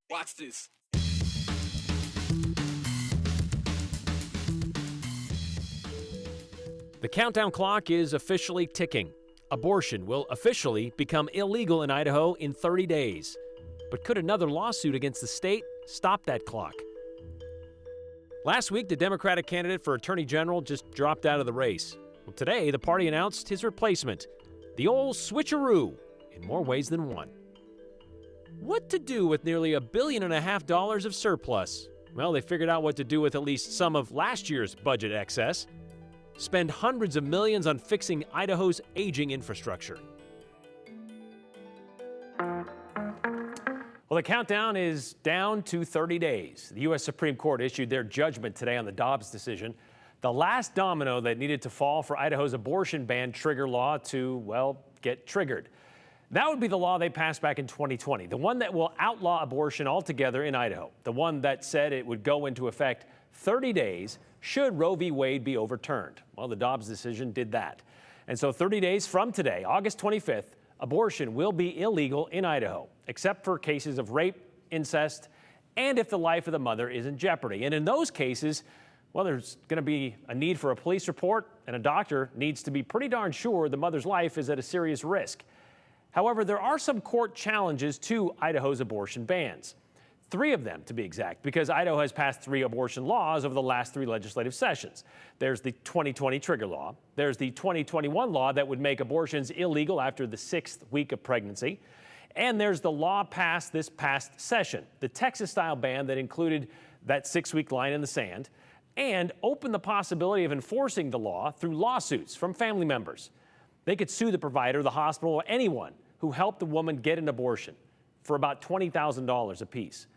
Watch this. The countdown clock is officially ticking. Abortion will officially become illegal in Idaho in 30 days. But could another lawsuit against the state stop that clock? Last week, the Democratic candidate for Attorney General just dropped out of the race. Well, today, the party announced his replacement, the old switcheroo, in more ways than one. What to do with nearly $1.5 billion of surplus? Well, they figured out what to do with at least some of last year's budget excess. Spend hundreds of millions on fixing Idaho's aging infrastructure. Well, the countdown is down to 30 days. The U.S. Supreme Court issued their judgment today on the Dobbs decision, the last domino that needed to fall for Idaho's abortion ban trigger law to, well, get triggered. That would be the law they passed back in 2020, the one that will outlaw abortion altogether in Idaho, the one that said it would go into effect 30 days should Roe v. Wade be overturned. Well, the Dobbs decision did that. And so 30 days from today, August 25th, abortion will be illegal in Idaho, except for cases of rape, incest, and if the life of the mother is in jeopardy. And in those cases, well, there's going to be a need for a police report, and a doctor needs to be pretty darn sure the mother's life is at a serious risk. However, there are some court challenges to Idaho's abortion bans. 3 of them, to be exact, because Idaho has passed 3 abortion laws over the last 3 legislative sessions. There's the 2020 trigger law. There's the 2021 law that would make abortions illegal after the 6th week of pregnancy. And there's the law passed this past session, the Texas-style ban that included that 6-week line in the sand and opened the possibility of enforcing the law through lawsuits from family members. They could sue the provider, the hospital, or anyone who helped the woman get an abortion for about $20,000 apiece.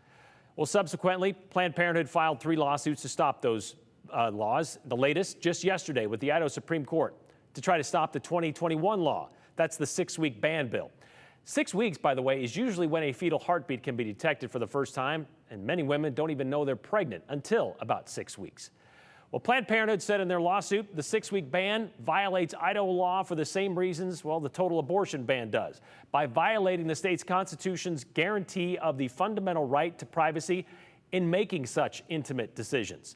Well, subsequently, Planned Parenthood filed 3 lawsuits to stop those laws, the latest just yesterday with the Idaho Supreme Court to try to stop the 2021 law. That's the 6-week ban bill. 6 weeks, by the way, is usually when a fetal heartbeat can be detected for the first time, and many women don't even know they're pregnant until about 6 weeks. Well, Planned Parenthood said in their lawsuit the 6-week ban violates Idaho law for the same reasons, well, the total abortion ban does, by violating the state's constitution's guarantee of the fundamental right to privacy in making such intimate decisions,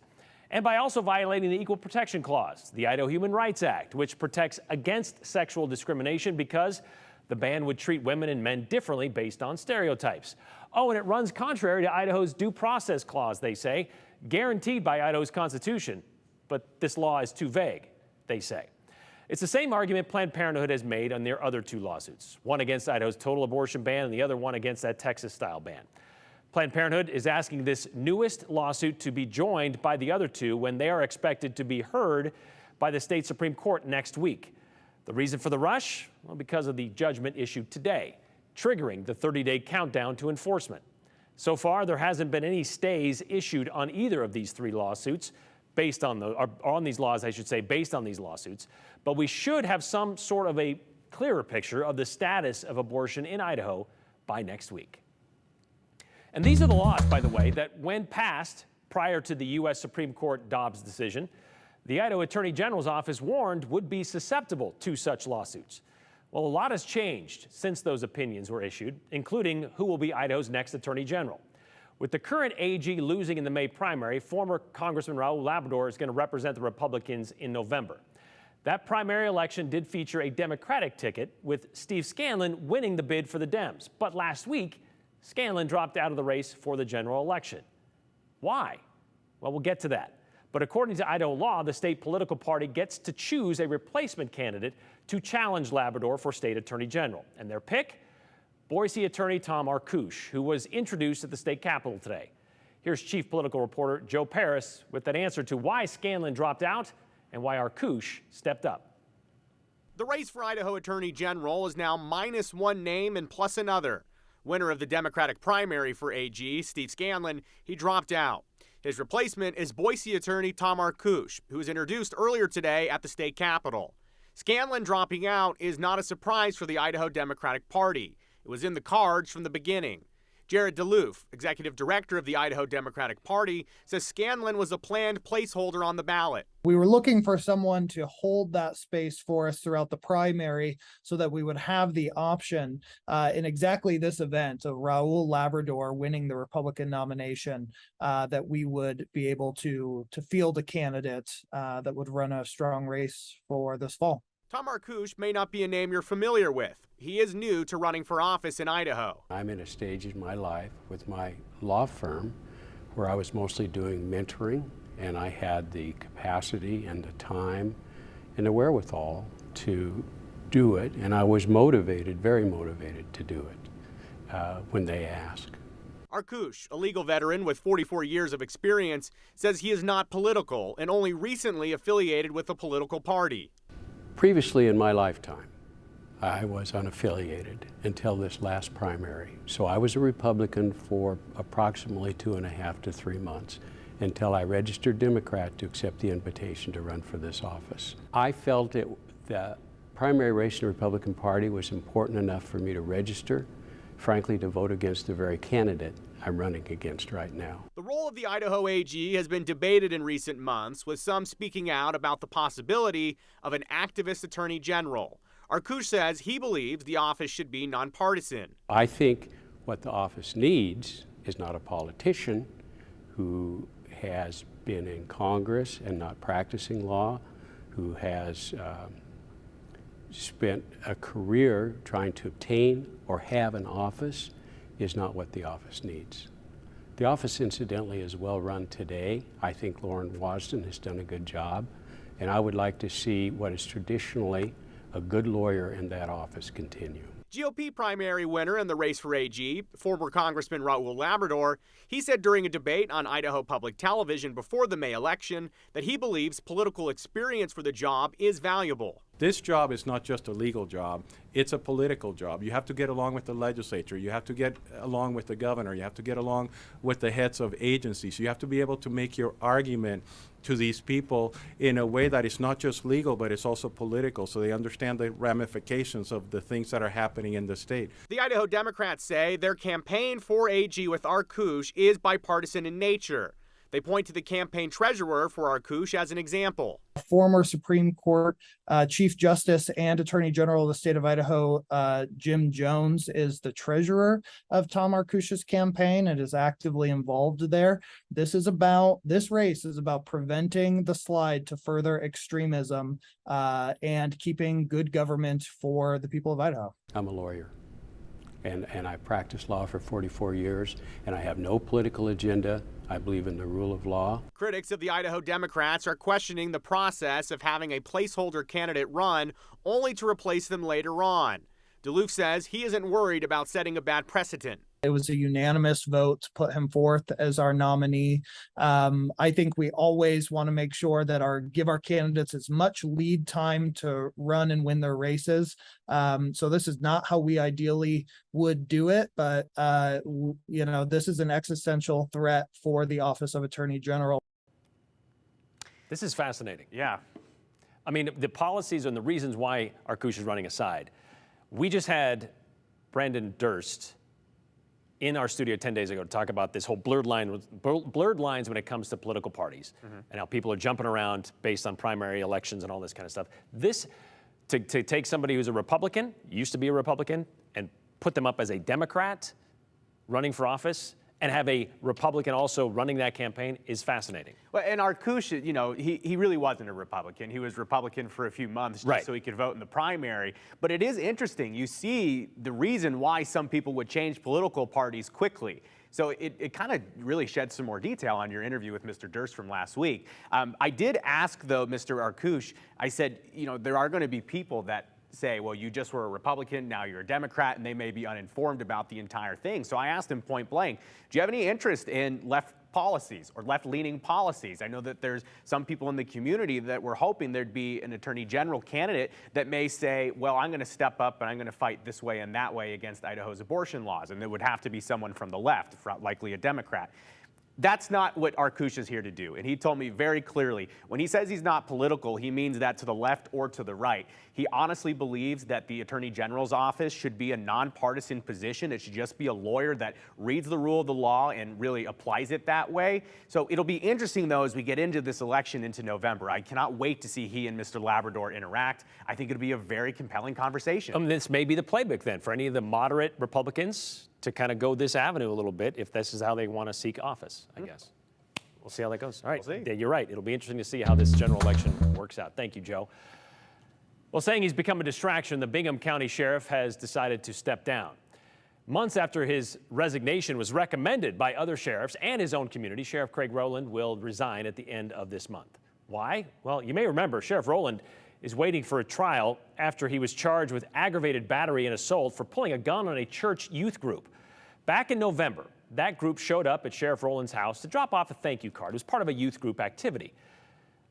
and by also violating the Equal Protection Clause, the Idaho Human Rights Act, which protects against sexual discrimination because the ban would treat women and men differently based on stereotypes. Oh, and it runs contrary to Idaho's Due Process Clause, they say, guaranteed by Idaho's Constitution, but this law is too vague, they say. It's the same argument Planned Parenthood has made on their other 2 lawsuits, one against Idaho's total abortion ban and the other one against that Texas-style ban. Planned Parenthood is asking this newest lawsuit to be joined by the other 2 when they are expected to be heard by the state Supreme Court next week. The reason for the rush? Well, because of the judgment issued today, triggering the 30-day countdown to enforcement. So far, there hasn't been any stays issued on either of these 3 lawsuits based on these laws, I should say, based on these lawsuits. But we should have some sort of a clearer picture of the status of abortion in Idaho by next week. And these are the laws, by the way, that when passed prior to the U.S. Supreme Court Dobbs decision, the Idaho Attorney General's office warned would be susceptible to such lawsuits. Well, a lot has changed since those opinions were issued, including who will be Idaho's next Attorney General. With the current AG losing in the May primary, former Congressman Raul Labrador is going to represent the Republicans in November. That primary election did feature a Democratic ticket, with Steve Scanlon winning the bid for the Dems. But last week, Scanlon dropped out of the race for the general election. Why? Well, we'll get to that. But according to Idaho law, the state political party gets to choose a replacement candidate to challenge Labrador for state attorney general. And their pick? Boise attorney Tom Arkush, who was introduced at the state capitol today. Here's chief political reporter Joe Paris with that answer to why Scanlon dropped out and why Arkush stepped up. The race for Idaho attorney general is now -1 name and plus another. Winner of the Democratic primary for AG, Steve Scanlon, he dropped out. His replacement is Boise attorney Tom Arkush, who was introduced earlier today at the state capitol. Scanlon dropping out is not a surprise for the Idaho Democratic Party. It was in the cards from the beginning. Jared DeLoof, executive director of the Idaho Democratic Party, says Scanlon was a planned placeholder on the ballot. We were looking for someone to hold that space for us throughout the primary so that we would have the option in exactly this event of Raul Labrador winning the Republican nomination, that we would be able to field a candidate that would run a strong race for this fall. Tom Arkush may not be a name you're familiar with. He is new to running for office in Idaho. I'm in a stage in my life with my law firm where I was mostly doing mentoring, and I had the capacity and the time and the wherewithal to do it, and I was motivated, very motivated to do it when they asked. Arkush, a legal veteran with 44 years of experience, says he is not political and only recently affiliated with a political party. Previously in my lifetime, I was unaffiliated until this last primary. So I was a Republican for approximately 2.5 to 3 months until I registered Democrat to accept the invitation to run for this office. I felt the primary race in the Republican Party was important enough for me to register, frankly, to vote against the very candidate I'm running against right now. The role of the Idaho AG has been debated in recent months, with some speaking out about the possibility of an activist attorney general. Arkush says he believes the office should be nonpartisan. I think what the office needs is not a politician who has been in Congress and not practicing law, who has spent a career trying to obtain or have an office, is not what the office needs. The office, incidentally, is well run today. I think Lauren Wasden has done a good job, and I would like to see what is traditionally a good lawyer in that office continue. GOP primary winner in the race for AG, former Congressman Raul Labrador, he said during a debate on Idaho Public Television before the May election that he believes political experience for the job is valuable. This job is not just a legal job, it's a political job. You have to get along with the legislature, you have to get along with the governor, you have to get along with the heads of agencies. You have to be able to make your argument to these people in a way that is not just legal, but it's also political, so they understand the ramifications of the things that are happening in the state. The Idaho Democrats say their campaign for AG with Arkush is bipartisan in nature. They point to the campaign treasurer for Arkush as an example. Former Supreme Court Chief Justice and Attorney General of the state of Idaho, Jim Jones, is the treasurer of Tom Arkush's campaign and is actively involved there. This race is about preventing the slide to further extremism and keeping good government for the people of Idaho. I'm a lawyer. And I practiced law for 44 years, and I have no political agenda. I believe in the rule of law. Critics of the Idaho Democrats are questioning the process of having a placeholder candidate run only to replace them later on. DeLoof says he isn't worried about setting a bad precedent. It was a unanimous vote to put him forth as our nominee. I think we always want to make sure that give our candidates as much lead time to run and win their races. So this is not how we ideally would do it, but this is an existential threat for the office of Attorney General. This is fascinating. Yeah. I mean, the policies and the reasons why Arkush is running aside. We just had Brandon Durst in our studio 10 days ago to talk about this whole blurred lines when it comes to political parties and how people are jumping around based on primary elections and all this kind of stuff. This, to take somebody who's a Republican, used to be a Republican, and put them up as a Democrat running for office and have a Republican also running that campaign is fascinating. Well, and Arkush, he really wasn't a Republican. He was Republican for a few months just so he could vote in the primary. But it is interesting. You see the reason why some people would change political parties quickly. So it kind of really sheds some more detail on your interview with Mr. Durst from last week. I did ask, though, Mr. Arkush, I said, there are going to be people that say, well, you just were a Republican, now you're a Democrat, and they may be uninformed about the entire thing. So I asked him point blank, do you have any interest in left policies or left-leaning policies? I know that there's some people in the community that were hoping there'd be an attorney general candidate that may say, well, I'm going to step up and I'm going to fight this way and that way against Idaho's abortion laws. And it would have to be someone from the left, likely a Democrat. That's not what Arkusha's here to do. And he told me very clearly, when he says he's not political, he means that to the left or to the right. He honestly believes that the Attorney General's office should be a nonpartisan position. It should just be a lawyer that reads the rule of the law and really applies it that way. So it'll be interesting, though, as we get into this election into November. I cannot wait to see he and Mr. Labrador interact. I think it'll be a very compelling conversation. This may be the playbook then for any of the moderate Republicans to kind of go this avenue a little bit if this is how they want to seek office, I guess. We'll see how that goes. All right, We'll see. Yeah, you're right. It'll be interesting to see how this general election works out. Thank you, Joe. Well, saying he's become a distraction, the Bingham County Sheriff has decided to step down. Months after his resignation was recommended by other sheriffs and his own community, Sheriff Craig Rowland will resign at the end of this month. Why? Well, you may remember Sheriff Rowland is waiting for a trial after he was charged with aggravated battery and assault for pulling a gun on a church youth group. Back in November, that group showed up at Sheriff Rowland's house to drop off a thank you card. It was part of a youth group activity.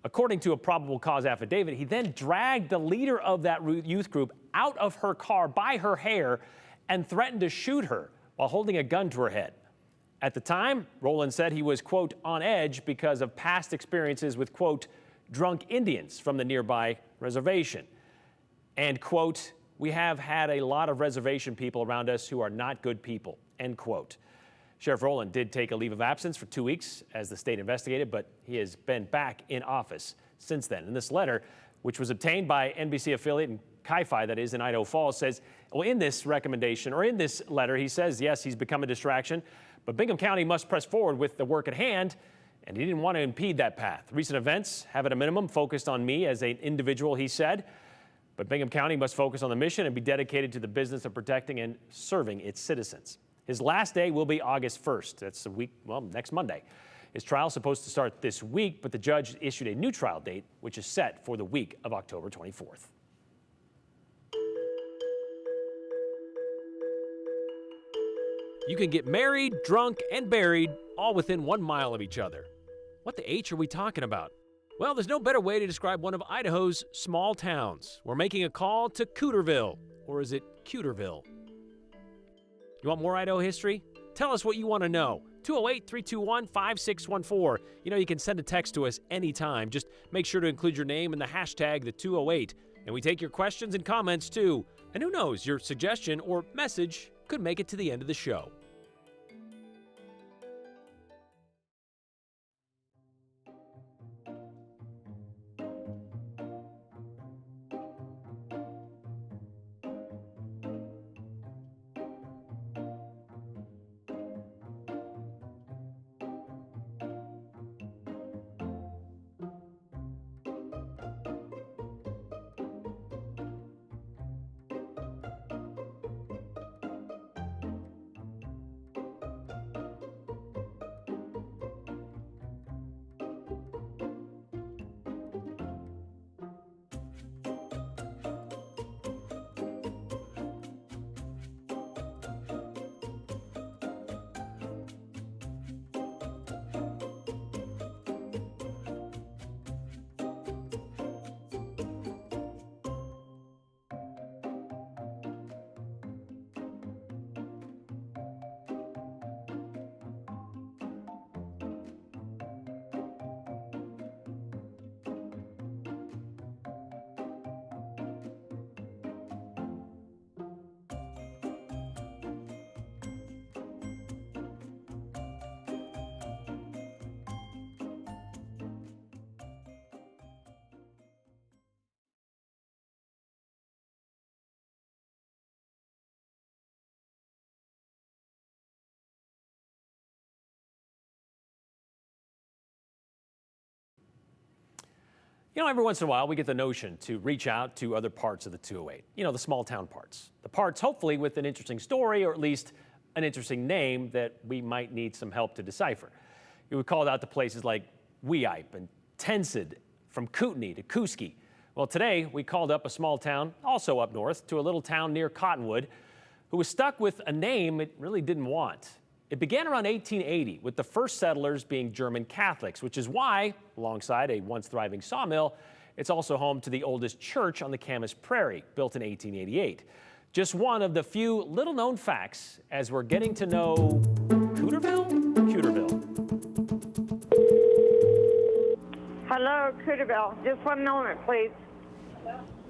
According to a probable cause affidavit, he then dragged the leader of that youth group out of her car by her hair and threatened to shoot her while holding a gun to her head. At the time, Rowland said he was, quote, on edge because of past experiences with, quote, drunk Indians from the nearby reservation. And, quote, we have had a lot of reservation people around us who are not good people, end quote. Sheriff Rowland did take a leave of absence for 2 weeks as the state investigated, but he has been back in office since then. And this letter, which was obtained by NBC affiliate and Ki-Fi, that is in Idaho Falls, says, well, in this recommendation, or in this letter, he says, yes, he's become a distraction, but Bingham County must press forward with the work at hand, and he didn't want to impede that path. Recent events have at a minimum focused on me as an individual, he said, but Bingham County must focus on the mission and be dedicated to the business of protecting and serving its citizens. His last day will be August 1st. That's a week, well, next Monday. His trial is supposed to start this week, but the judge issued a new trial date, which is set for the week of October 24th. You can get married, drunk, and buried all within 1 mile of each other. What the H are we talking about? Well, there's no better way to describe one of Idaho's small towns. We're making a call to Keuterville, or is it Keuterville? You want more Idaho history? Tell us what you want to know. 208-321-5614. You know, you can send a text to us anytime. Just make sure to include your name and the hashtag, the 208. And we take your questions and comments too. And who knows, your suggestion or message could make it to the end of the show. You know, every once in a while, we get the notion to reach out to other parts of the 208. You know, the small town parts. The parts, hopefully, with an interesting story or at least an interesting name that we might need some help to decipher. We called out to places like Weippe and Tensed, from Kootenai to Kuski. Well, today, we called up a small town, also up north, to a little town near Cottonwood, who was stuck with a name it really didn't want. It began around 1880 with the first settlers being German Catholics, which is why, alongside a once thriving sawmill, it's also home to the oldest church on the Camas Prairie, built in 1888. Just one of the few little-known facts as we're getting to know Keuterville? Keuterville. Hello, Keuterville. Just one moment, please.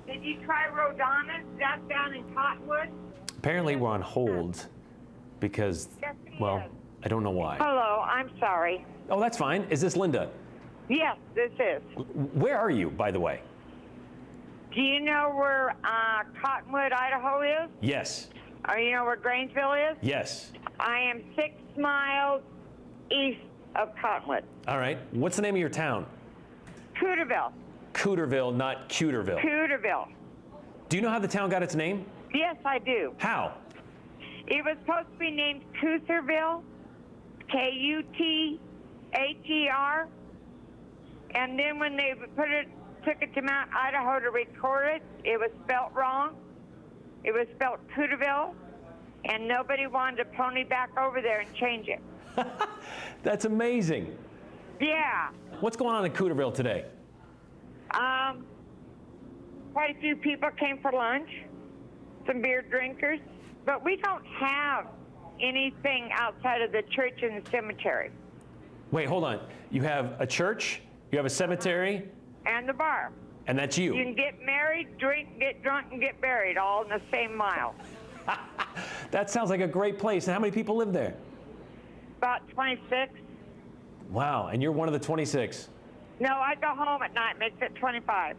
Did you try Rowland? That's down in Cottonwood? Apparently we're on hold because, Yes, it well, is. I don't know why. Hello, I'm sorry. Oh, that's fine. Is this Linda? Yes, this is. Where are you, by the way? Do you know where Cottonwood, Idaho is? Yes. Or you know where Grangeville is? Yes. I am 6 miles east of Cottonwood. All right. What's the name of your town? Keuterville. Keuterville, not Keuterville. Keuterville. Do you know how the town got its name? Yes, I do. How? It was supposed to be named Keuterville, Keuter, and then when they took it to Mount Idaho to record it, it was spelt wrong. It was spelt Keuterville, and nobody wanted to pony back over there and change it. That's amazing. Yeah. What's going on in Keuterville today? Quite a few people came for lunch, some beer drinkers, but we don't have anything outside of the church and the cemetery. Wait, hold on. You have a church, you have a cemetery, And the bar. and that's You you. can get married, drink, get drunk, and get buried all in the same mile. That sounds like a great place. And how many people live there? About 26. Wow, and you're one of the 26. No, I go home at night, makes it 25.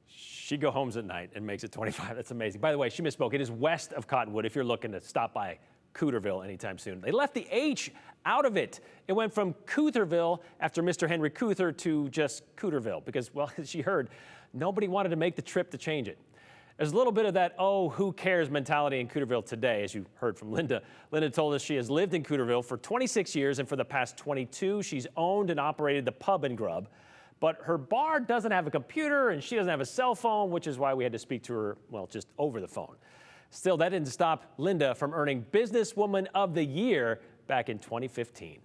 She go homes at night and makes it 25. That's amazing. By the way, she misspoke. It is west of Cottonwood if you're looking to stop by Keuterville anytime soon. They left the H out of it. It went from Keuterville after Mr. Henry Keuter to just Keuterville because, well, as she heard, nobody wanted to make the trip to change it. There's a little bit of that, oh, who cares mentality in Keuterville today, as you heard from Linda. Linda told us she has lived in Keuterville for 26 years, and for the past 22, she's owned and operated the Pub and Grub. But her bar doesn't have a computer, and she doesn't have a cell phone, which is why we had to speak to her, well, just over the phone. Still, that didn't stop Linda from earning Businesswoman of the Year back in 2015.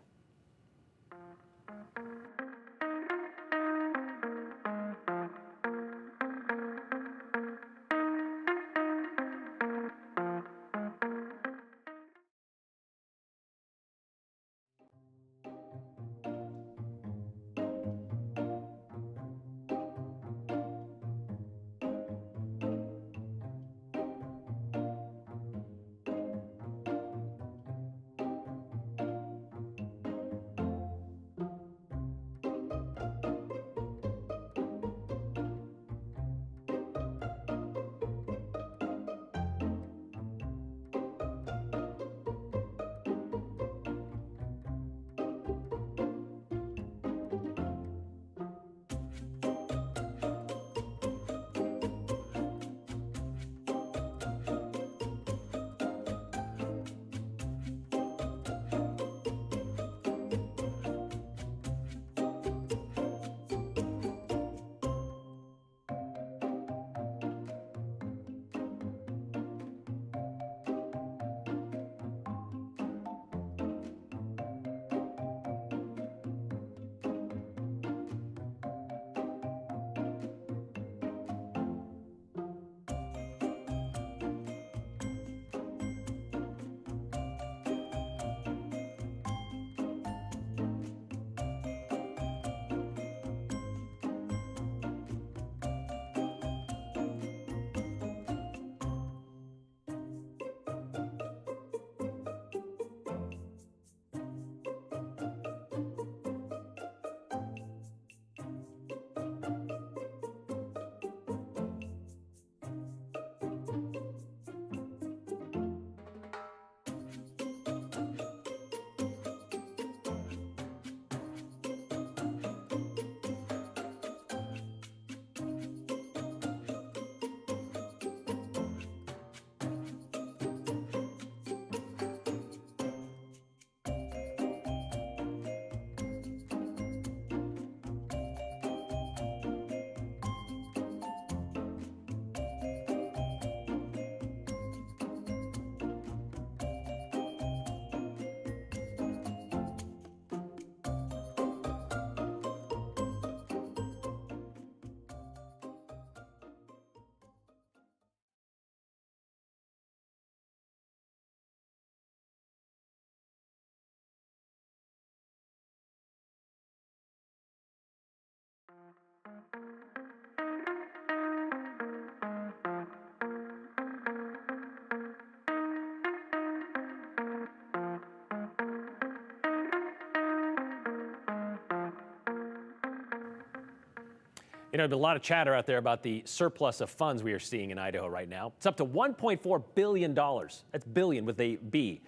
You know, there's a lot of chatter out there about the surplus of funds we are seeing in Idaho right now. It's up to $1.4 billion. That's billion with a B.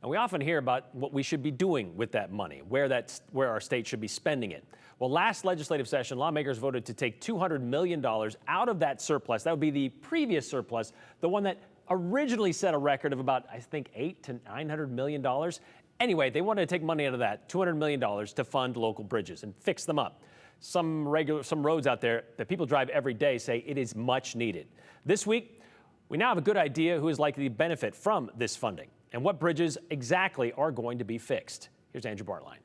And we often hear about what we should be doing with that money, where our state should be spending it. Well, last legislative session, lawmakers voted to take $200 million out of that surplus. That would be the previous surplus, the one that originally set a record of about, I think, $800 to $900 million. Anyway, they wanted to take money out of that, $200 million, to fund local bridges and fix them up. Some roads out there that people drive every day say it is much needed. This week, we now have a good idea who is likely to benefit from this funding and what bridges exactly are going to be fixed. Here's Andrew Bartline.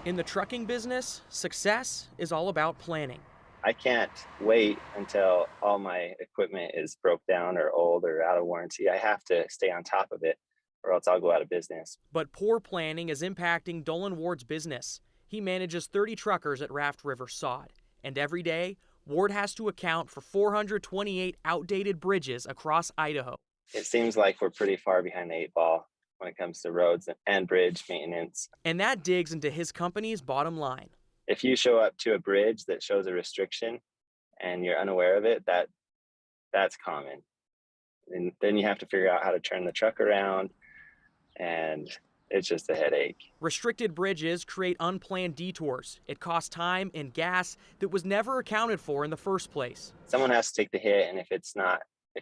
In the trucking business, success is all about planning. I can't wait until all my equipment is broke down or old or out of warranty. I have to stay on top of it, or else I'll go out of business. But poor planning is impacting Dolan Ward's business. He manages 30 truckers at Raft River Sod, and every day, Ward has to account for 428 outdated bridges across Idaho. It seems like we're pretty far behind the 8 ball when it comes to roads and bridge maintenance. And that digs into his company's bottom line. If you show up to a bridge that shows a restriction and you're unaware of it, that's common. And then you have to figure out how to turn the truck around, and it's just a headache. Restricted bridges create unplanned detours. It costs time and gas that was never accounted for in the first place. Someone has to take the hit, and if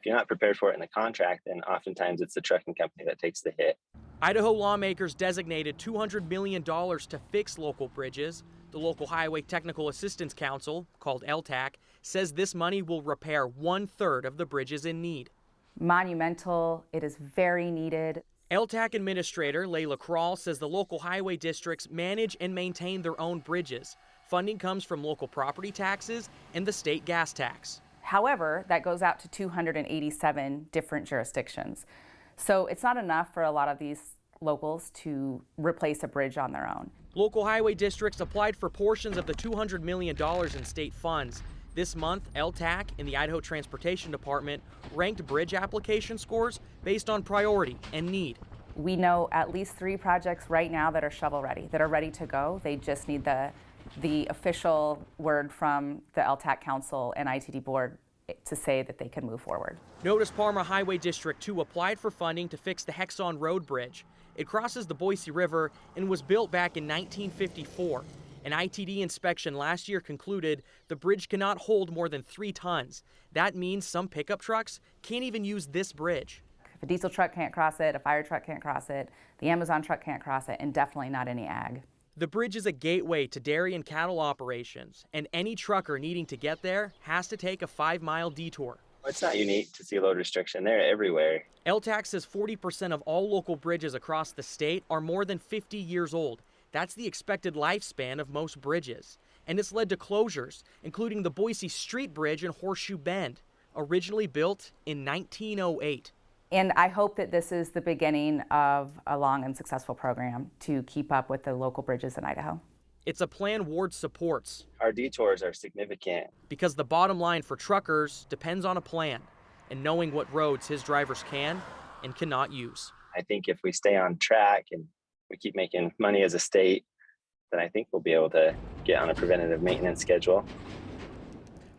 you're not prepared for it in the contract, then oftentimes it's the trucking company that takes the hit. Idaho lawmakers designated $200 million to fix local bridges. The local Highway Technical Assistance Council, called LTAC, says this money will repair 1/3 of the bridges in need. Monumental. It is very needed. LTAC Administrator Layla Kral says the local highway districts manage and maintain their own bridges. Funding comes from local property taxes and the state gas tax. However, that goes out to 287 different jurisdictions. So it's not enough for a lot of these locals to replace a bridge on their own. Local highway districts applied for portions of the $200 million in state funds. This month, LTAC and the Idaho Transportation Department ranked bridge application scores based on priority and need. We know at least 3 projects right now that are shovel ready, that are ready to go. They just need the official word from the LTAC Council and ITD Board to say that they can move forward. Notice Parma Highway District 2 applied for funding to fix the Hexon Road Bridge. It crosses the Boise River and was built back in 1954. An ITD inspection last year concluded the bridge cannot hold more than 3 tons. That means some pickup trucks can't even use this bridge. If a diesel truck can't cross it, a fire truck can't cross it, the Amazon truck can't cross it, and definitely not any ag. The bridge is a gateway to dairy and cattle operations, and any trucker needing to get there has to take a 5-mile detour. It's not unique to see load restriction. They're everywhere. LTAC says 40% of all local bridges across the state are more than 50 years old. That's the expected lifespan of most bridges. And it's led to closures, including the Boise Street Bridge in Horseshoe Bend, originally built in 1908. And I hope that this is the beginning of a long and successful program to keep up with the local bridges in Idaho. It's a plan Ward supports. Our detours are significant. Because the bottom line for truckers depends on a plan and knowing what roads his drivers can and cannot use. I think if we stay on track and we keep making money as a state, then I think we'll be able to get on a preventative maintenance schedule.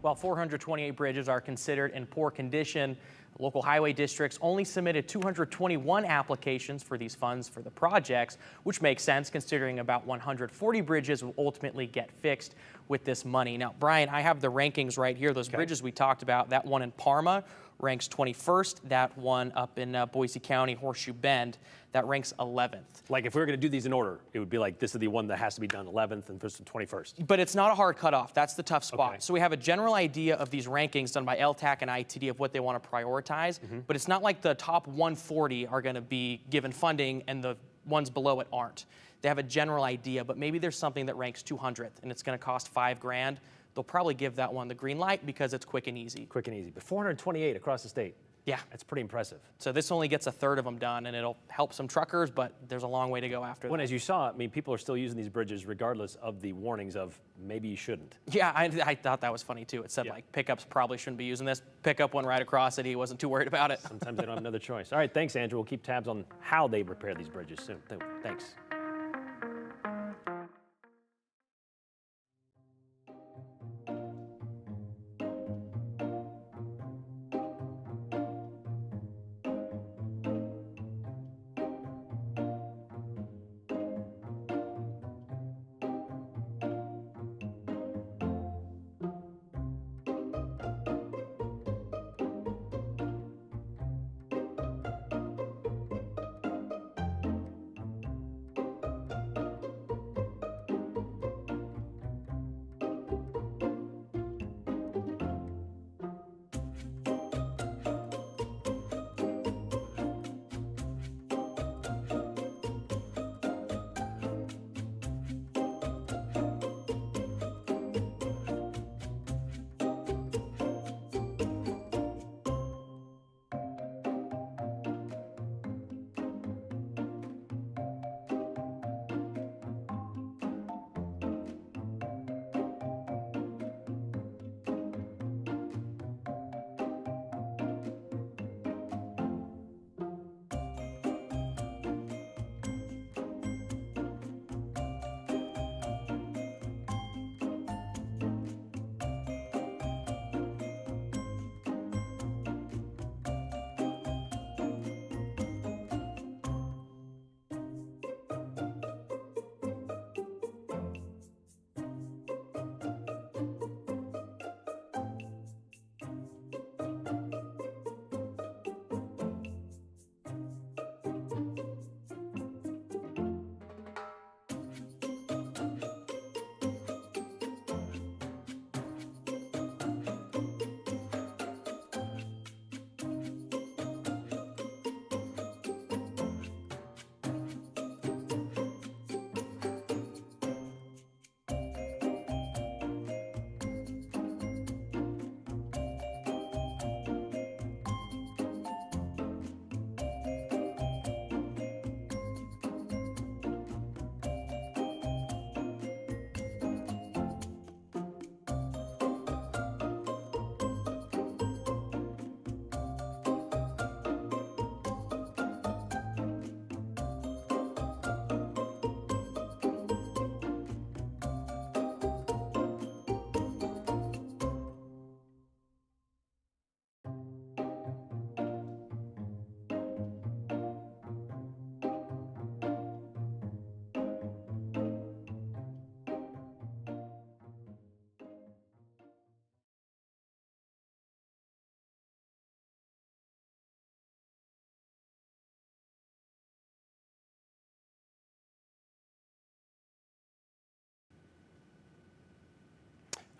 While 428 bridges are considered in poor condition, local highway districts only submitted 221 applications for these funds for the projects, which makes sense considering about 140 bridges will ultimately get fixed with this money. Now, Brian, I have the rankings right here. Those bridges we talked about, that one in Parma ranks 21st. That one up in Boise County, Horseshoe Bend, that ranks 11th. Like if we were going to do these in order, it would be like this is the one that has to be done 11th and this 21st. But it's not a hard cutoff. That's the tough spot. Okay. So we have a general idea of these rankings done by LTAC and ITD of what they want to prioritize, but it's not like the top 140 are going to be given funding and the ones below it aren't. They have a general idea, but maybe there's something that ranks 200th and it's going to cost $5,000. They'll probably give that one the green light because it's quick and easy. Quick and easy. But 428 across the state. Yeah. That's pretty impressive. So this only gets a third of them done, and it'll help some truckers, but there's a long way to go after When, that. as you saw, I mean, people are still using these bridges regardless of the warnings of maybe you shouldn't. Yeah, I thought that was funny too. It said Yeah. like pickups probably shouldn't be using this. Pickup went right across it. He wasn't too worried about it. Sometimes they don't have another choice. All right, thanks, Andrew. We'll keep tabs on how they repair these bridges soon. Thanks.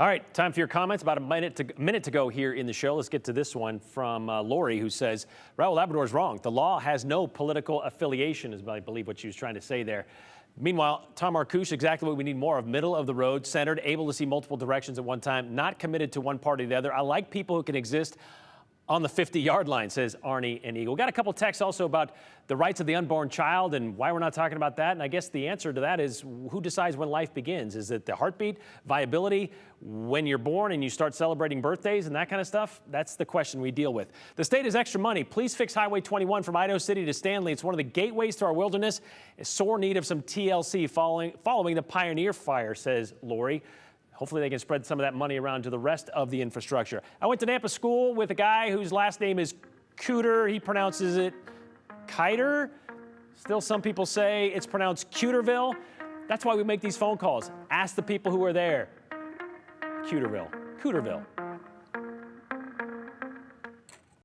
All right, time for your comments. About a minute to go here in the show. Let's get to this one from Lori, who says, Raul Labrador is wrong. The law has no political affiliation, is I believe what she was trying to say there. Meanwhile, Tom Marcouche, exactly what we need more of: middle of the road, centered, able to see multiple directions at one time, not committed to one party or the other. I like people who can exist on the 50-yard line, says Arnie and Eagle. Got a couple texts also about the rights of the unborn child and why we're not talking about that. And I guess the answer to that is, who decides when life begins? Is it the heartbeat, viability, when you're born and you start celebrating birthdays and that kind of stuff? That's the question we deal with. The state has extra money. Please fix Highway 21 from Idaho City to Stanley. It's one of the gateways to our wilderness. A sore need of some TLC following the Pioneer fire, says Lori. Hopefully they can spread some of that money around to the rest of the infrastructure. I went to Nampa School with a guy whose last name is Keuter. He pronounces it Kiter. Still, some people say it's pronounced Keuterville. That's why we make these phone calls. Ask the people who are there. Keuterville.